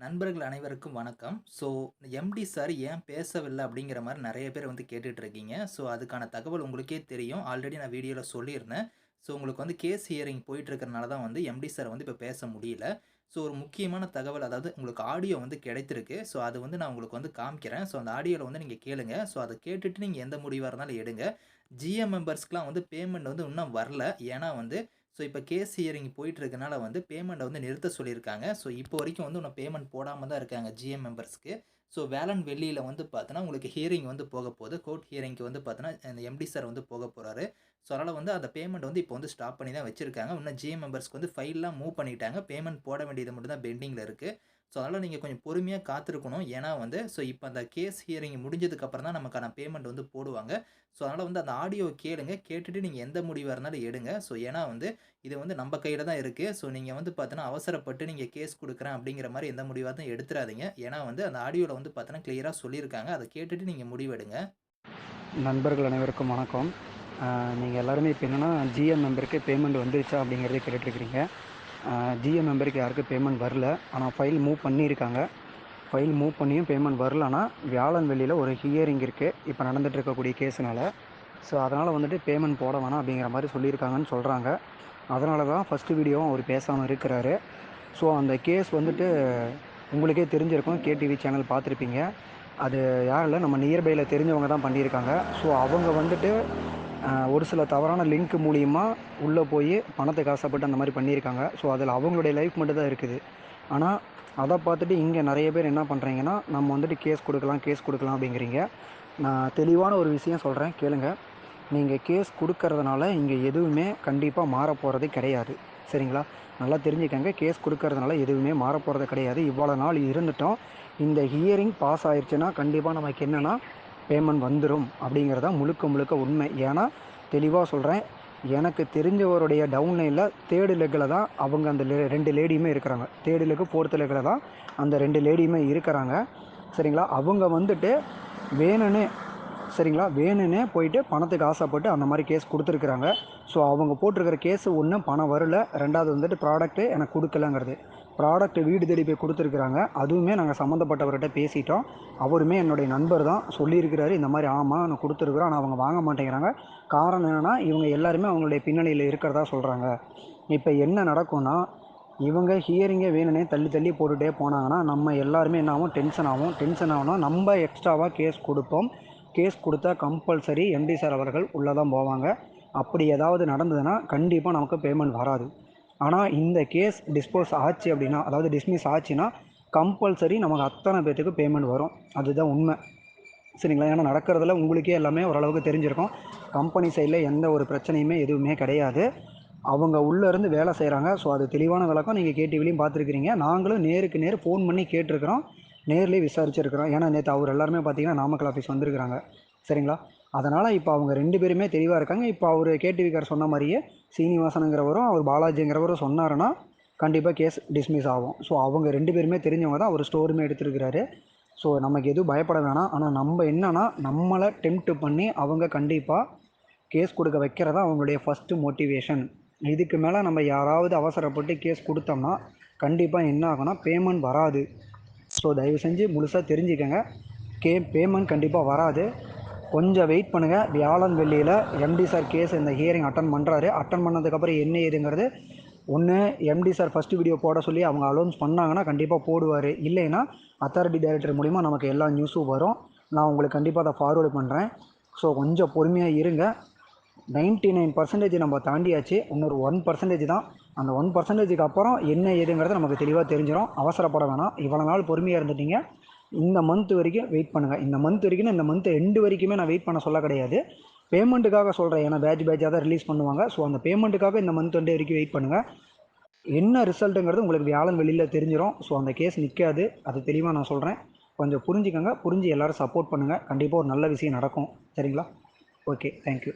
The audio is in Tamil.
நண்பர்கள் அனைவருக்கும் வணக்கம். எம்டி சார் ஏன் பேசவில்ல அப்படிங்கிற மாரி நெறைய பேர் வந்து கேட்டுட்டு இருக்கீங்க. அதுக்கான தகவல் உங்களுக்கே தெரியும். ஆல்ரெடி நான் வீடியோல சொல்லியிருந்தேன். உங்களுக்கு வந்து கேஸ் ஹியரிங் போயிட்டு இருக்கிறனால தான் வந்து எம்டி சார் வந்து இப்ப பேச முடியல. ஒரு முக்கியமான தகவல் அதாவது உங்களுக்கு ஆடியோ வந்து கிடைத்திருக்கு. அது வந்து நான் உங்களுக்கு வந்து காமிக்கிறேன். அந்த ஆடியோல வந்து நீங்க கேளுங்க. அத கேட்டுட்டு நீங்க எந்த முடிவா இருந்தாலும் எடுங்க. ஜிஎம் மெம்பர்ஸ்க்குலாம் வந்து பேமெண்ட் வந்து இன்னும் வரல. ஏன்னா வந்து இப்ப கேஸ் ஹியரிங் போயிட்டு இருக்கனால வந்து பேமெண்ட்ட வந்து நிறுத்த சொல்லியிருக்காங்க. இப்போ வரைக்கும் வந்து இன்னும் பேமெண்ட் போடாம தான் இருக்காங்க ஜிஎம் மெம்பர்ஸ்க்கு. வியாழன், வெள்ளியில வந்து பார்த்தீங்கன்னா, உங்களுக்கு ஹியரிங் வந்து போகப்போது. கோர்ட் ஹியரிங்க்கு வந்து பார்த்தீங்கன்னா, இந்த எம்டி சார் வந்து போக போறாரு. அதனால வந்து அந்த பேமெண்ட் வந்து இப்போ வந்து ஸ்டாப் பண்ணி தான் வச்சிருக்காங்க. இன்னும் ஜிஎம் மெம்பர்ஸ்க்கு வந்து ஃபைல்லாம் மூவ் பண்ணிட்டாங்க. பேமெண்ட் போட வேண்டியது மட்டும் தான் பெண்டிங்ல இருக்கு. அதனால நீங்க கொஞ்சம் பொறுமையா காத்திருக்கணும். ஏன்னா வந்து இப்ப அந்த கேஸ் ஹியரிங் முடிஞ்சதுக்கு அப்புறம் தான் நமக்கான பேமெண்ட் வந்து போடுவாங்க. அதனால வந்து அந்த ஆடியோவ கேளுங்க. கேட்டுட்டு நீங்க எந்த முடிவா இருந்தாலும் எடுங்க. ஏன்னா வந்து இது வந்து நம்ம கையில தான் இருக்கு. நீங்க வந்து பார்த்தீங்கன்னா, அவசரப்பட்டு நீங்க கேஸ் குடுக்குறேன் அப்படிங்கிற மாரி எந்த முடிவாதும் எடுத்துறாதீங்க. ஏன்னா வந்து அந்த ஆடியோல வந்து பார்த்தீங்கன்னா, கிளியரா சொல்லியிருக்காங்க. அத கேட்டுட்டு நீங்க முடிவெடுங்க. நண்பர்கள் அனைவருக்கும் வணக்கம். நீங்கள் எல்லாருமே இப்போ என்னென்னா ஜிஎம் மெம்பருக்கு பேமெண்ட் வந்துருச்சா அப்படிங்கிறதே கேட்டுட்ருக்கிறீங்க. ஜிஎம் மெம்பருக்கு யாருக்கும் பேமெண்ட் வரல. ஆனால் ஃபைல் மூவ் பண்ணியிருக்காங்க. ஃபைல் மூவ் பண்ணியும் பேமெண்ட் வரலனா வியாழன் வெள்ளியில் ஒரு ஹியரிங் இருக்குது இப்போ நடந்துகிட்டு இருக்கக்கூடிய கேஸுனால. அதனால் வந்துட்டு பேமெண்ட் போட வேணாம் அப்படிங்கிற மாதிரி சொல்லியிருக்காங்கன்னு சொல்கிறாங்க. அதனால தான் ஃபஸ்ட்டு வீடியோவும் அவர் பேசாமல் இருக்கிறாரு. அந்த கேஸ் வந்துட்டு உங்களுக்கே தெரிஞ்சிருக்கும், கேடிவி சேனல் பார்த்துருப்பீங்க. அது யாரும் இல்லை, நம்ம நியர்பையில் தெரிஞ்சவங்க தான் பண்ணியிருக்காங்க. அவங்க வந்துட்டு ஒரு சில தவறான லிங்க் மூலிமா உள்ளே போய் பணத்துக்கு ஆசைப்பட்டு அந்த மாதிரி பண்ணியிருக்காங்க. அதில் அவங்களுடைய லைஃப் மட்டும் தான் இருக்குது. ஆனால் அதை பார்த்துட்டு இங்கே நிறைய பேர் என்ன பண்ணுறீங்கன்னா, நம்ம வந்துட்டு கேஸ் கொடுக்கலாம் கேஸ் கொடுக்கலாம் அப்படிங்கிறீங்க. நான் தெளிவான ஒரு விஷயம் சொல்கிறேன், கேளுங்க. நீங்கள் கேஸ் கொடுக்கறதுனால இங்கே எதுவுமே கண்டிப்பாக மாறப்போகிறது கிடையாது. சரிங்களா? நல்லா தெரிஞ்சுக்கங்க, கேஸ் கொடுக்கறதுனால எதுவுமே மாறப்போகிறது கிடையாது. இவ்வளோ நாள் இருந்துட்டோம். இந்த ஹியரிங் பாஸ் ஆயிடுச்சுன்னா கண்டிப்பாக நமக்கு என்னென்னா பேமெண்ட் வந்துடும் அப்படிங்கிறது தான் முழுக்க முழுக்க உண்மை. ஏன்னா தெளிவாக சொல்கிறேன், எனக்கு தெரிஞ்சவருடைய டவுன்லைனில் தேர்டு லெக்கில் தான் அவங்க அந்த ரெண்டு லேடியுமே இருக்கிறாங்க. தேர்டு லெக்கு ஃபோர்த்து லெக்கில் தான் அந்த ரெண்டு லேடியுமே இருக்கிறாங்க. சரிங்களா? அவங்க வந்துட்டு வேணும்னு, சரிங்களா, வேணும்னே போயிட்டு பணத்துக்கு ஆசைப்பட்டு அந்த மாதிரி கேஸ் கொடுத்துருக்குறாங்க. அவங்க போட்டிருக்கிற கேஸு ஒன்று பணம் வரல, ரெண்டாவது வந்துட்டு ப்ராடக்ட்டு எனக்கு கொடுக்கலங்கிறது. ப்ராடக்ட்டு வீடு தேடி போய் கொடுத்துருக்குறாங்க. அதுவுமே நாங்கள் சம்மந்தப்பட்டவர்கிட்ட பேசிட்டோம். அவருமே என்னுடைய நண்பர் தான் சொல்லியிருக்கிறாரு, இந்த மாதிரி ஆமாம் நான் கொடுத்துருக்குறோம், ஆனால் அவங்க வாங்க மாட்டேங்கிறாங்க. காரணம் என்னென்னா இவங்க எல்லாருமே அவங்களுடைய பின்னணியில் இருக்கிறதா சொல்கிறாங்க. இப்போ என்ன நடக்கும்னா, இவங்க ஹியரிங்கே வேணும்னே தள்ளி தள்ளி போட்டுகிட்டே போனாங்கன்னா நம்ம எல்லாருமே என்ன ஆகும், டென்ஷன் ஆகும்னா நம்ம எக்ஸ்ட்ராவாக கேஸ் கொடுப்போம். கேஸ் கொடுத்தா கம்பல்சரி எம்டி சார் அவர்கள் உள்ளே தான் போவாங்க. அப்படி ஏதாவது நடந்ததுன்னா கண்டிப்பாக நமக்கு பேமெண்ட் வராது. ஆனால் இந்த கேஸ் டிஸ்போஸ் ஆச்சு அப்படின்னா, அதாவது டிஸ்மிஸ் ஆச்சுன்னா கம்பல்சரி நமக்கு அத்தனை பேர்த்துக்கு பேமெண்ட் வரும். அதுதான் உண்மை. சரிங்களா? ஏன்னா நடக்கிறதுல உங்களுக்கே எல்லாமே ஓரளவுக்கு தெரிஞ்சிருக்கும். கம்பெனி சைடில் எந்த ஒரு பிரச்சனையுமே எதுவுமே கிடையாது. அவங்க உள்ளேருந்து வேலை செய்கிறாங்க. அது தெளிவான விளக்கம் நீங்கள் கேடிவிலையும் பார்த்துருக்கிறீங்க. நாங்களும் நேருக்கு நேர் ஃபோன் பண்ணி கேட்டிருக்கிறோம். நேர்லேயே விசாரிச்சிருக்கிறோம். ஏன்னா நேற்று அவர் எல்லாருமே பார்த்தீங்கன்னா நாமக்கல் ஆஃபீஸ் வந்திருக்கிறாங்க. சரிங்களா? அதனால் இப்போ அவங்க 2 பேருமே தெளிவாக இருக்காங்க. இப்போ அவர் கேடிவிக்கார் சொன்ன மாதிரியே சீனிவாசனுங்கிறவரும் அவர் பாலாஜிங்கிறவரும் சொன்னாருன்னா கண்டிப்பாக கேஸ் டிஸ்மிஸ் ஆகும். அவங்க 2 பேருமே தெரிஞ்சவங்க தான். அவர் ஸ்டோருமே எடுத்துருக்கிறாரு. நமக்கு எதுவும் பயப்பட வேணாம். ஆனால் நம்ம என்னன்னா, நம்மளை டெம்ப்ட் பண்ணி அவங்க கண்டிப்பாக கேஸ் கொடுக்க வைக்கிறதா அவங்களுடைய ஃபஸ்ட்டு மோட்டிவேஷன். இதுக்கு மேலே நம்ம யாராவது அவசரப்பட்டு கேஸ் கொடுத்தோம்னா கண்டிப்பாக என்ன ஆகும்னா பேமெண்ட் வராது. தயவு செஞ்சு முழுசாக தெரிஞ்சுக்கங்க, பேமெண்ட் கண்டிப்பாக வராது. கொஞ்சம் வெயிட் பண்ணுங்கள். வியாழன் வெள்ளியில் எம்டி சார் கேஸ் இந்த ஹியரிங் அட்டன் பண்ணுறாரு. அட்டன் பண்ணதுக்கப்புறம் என்ன ஏதுங்கிறது ஒன்று எம்டி சார் ஃபஸ்ட்டு வீடியோ போட சொல்லி அவங்க அலௌன்ஸ் பண்ணாங்கன்னா கண்டிப்பாக போடுவார். இல்லைன்னா அத்தாரிட்டி டைரக்டர் மூலிமா நமக்கு எல்லா நியூஸும் வரும். நான் உங்களுக்கு கண்டிப்பாக அதை ஃபார்வேர்டு பண்ணுறேன். கொஞ்சம் பொறுமையாக இருங்க. 99% நம்ம தாண்டியாச்சு. இன்னொரு 1% தான். அந்த 1%க்கு அப்புறம் என்ன ஏதுங்கிறது நமக்கு தெளிவாக தெரிஞ்சிடும். அவசரப்பட வேணாம். இவ்வளோ நாள் பொறுமையாக இருந்துட்டீங்க. இந்த மந்த் வரைக்கும் வெயிட் பண்ணுங்கள். இந்த மந்த் வரைக்கும், இந்த மந்த் எண்டு வரைக்குமே நான் வெயிட் பண்ண சொல்ல கிடையாது. பேமெண்ட்டுக்காக சொல்கிறேன். ஏன்னா பேட்சாக தான் ரிலீஸ் பண்ணுவாங்க. அந்த பேமெண்ட்டுக்காக இந்த மந்த் எண்டு வரைக்கும் வெயிட் பண்ணுங்கள். என்ன ரிசல்ட்டுங்கிறது உங்களுக்கு வியாழன் வெளியில் தெரிஞ்சிடும். அந்த கேஸ் நிற்காது. அது தெளிவாக நான் சொல்கிறேன். கொஞ்சம் புரிஞ்சுக்கோங்க. புரிஞ்சு எல்லோரும் சப்போர்ட் பண்ணுங்கள். கண்டிப்பாக ஒரு நல்ல விஷயம் நடக்கும். சரிங்களா? Okay, thank you.